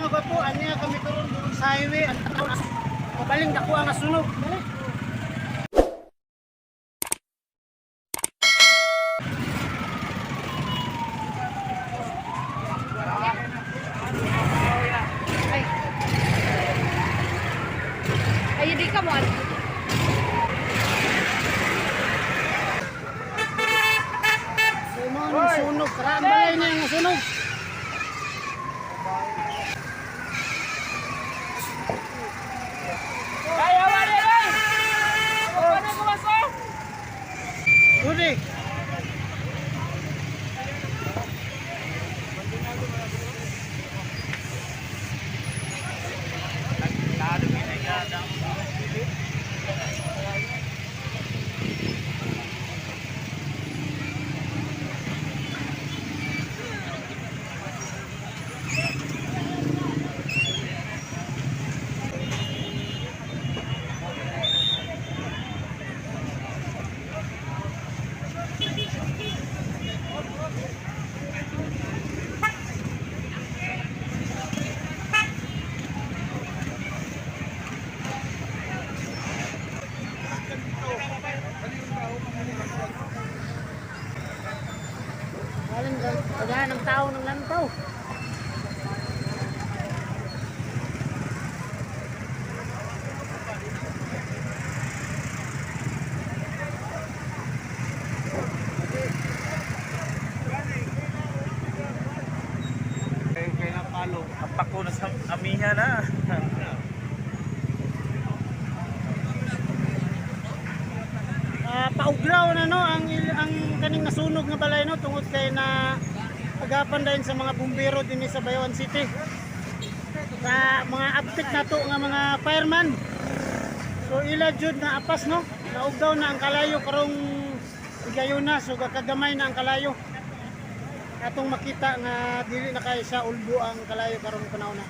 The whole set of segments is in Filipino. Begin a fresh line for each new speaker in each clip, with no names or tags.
mga bato, anya kami karon doon sa highway. Mabaling dako ang nasunog. Dali.
Ay, di ka mo.
Sumon, sunog. Karaan balay niya ang nasunog. Udi. Galing kagahan ng tao ng lantaw.
Kaya palo. Apak ko na sa amiha na.
Paugraw na no ang kaning nasunog nga balay no tungod kay na agapan dahil sa mga bumbero din sa Bayawan City. Sa mga uptick nato nga mga fireman. So ila jud na apas no. Naugdaw na ang kalayo karong igayon na so kagamay na ang kalayo. Atong makita nga dili na kay sa ulbo ang kalayo karong panahon na.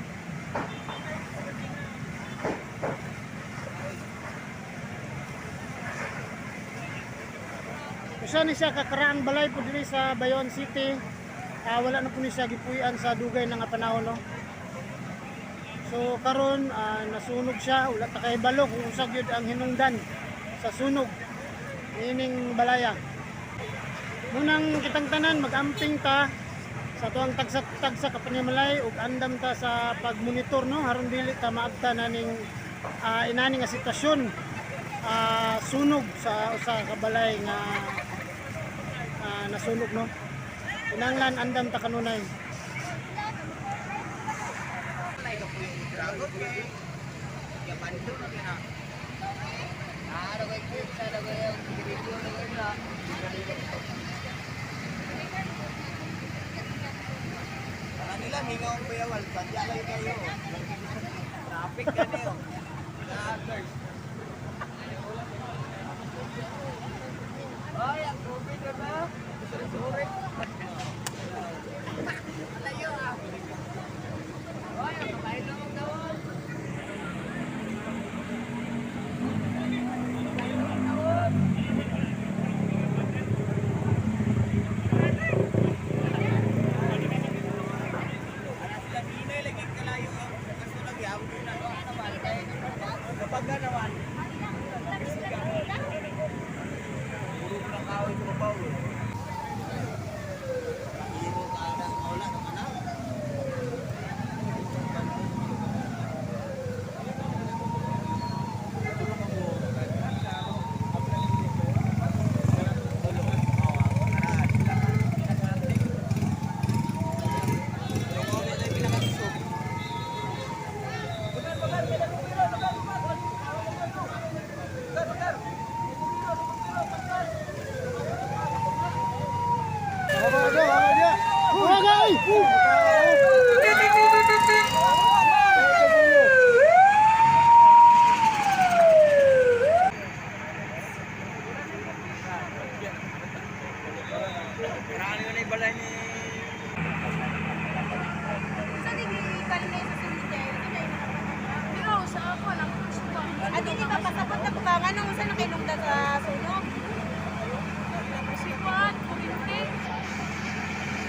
Usa ni siya kakaraang balay po diri sa Bayawan City. Wala na po ni siya gipuy-an sa dugay na nga panahon no. So karon nasunog siya, wala ta kay balo kung usa gyud ang hinungdan sa sunog ining balaya. Munang kitang tanan mag-amping ta sa tuang tagsa kapanimalay ug andam ta sa pagmonitor no aron dili ta maabta na ning inani nga sitwasyon sunog sa usa ka balay nga nasunog no. Kinanglan andam ta kanunay.
Nila mingaw ang bayawal, sadya lang kayo. Traffic ka niyo. Ay, ang COVID na. Sorry. Layo ah. Ay, ang kamay lang ang dawon.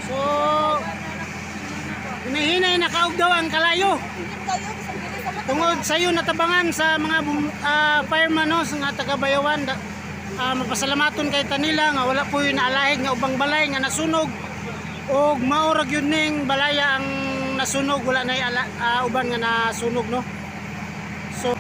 So hinahinay na naog daw ang kalayo. Tungod sa iyo natabangan sa mga fireman no, sa nga taga-Bayawan. Mapasalamaton kay tanila nga wala po yung naalahig nga ubang balay nga nasunog. O maurag yun ning balaya ang nasunog, wala na uban nga nasunog no. So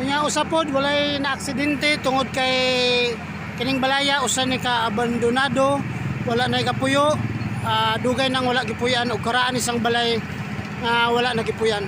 nga usapod walay na aksidente tungod kay kining balaya usa ni ka abandonado, wala na kapuyo, dugay nang wala gipuyan og karaan isang balay nga wala na gipuyan.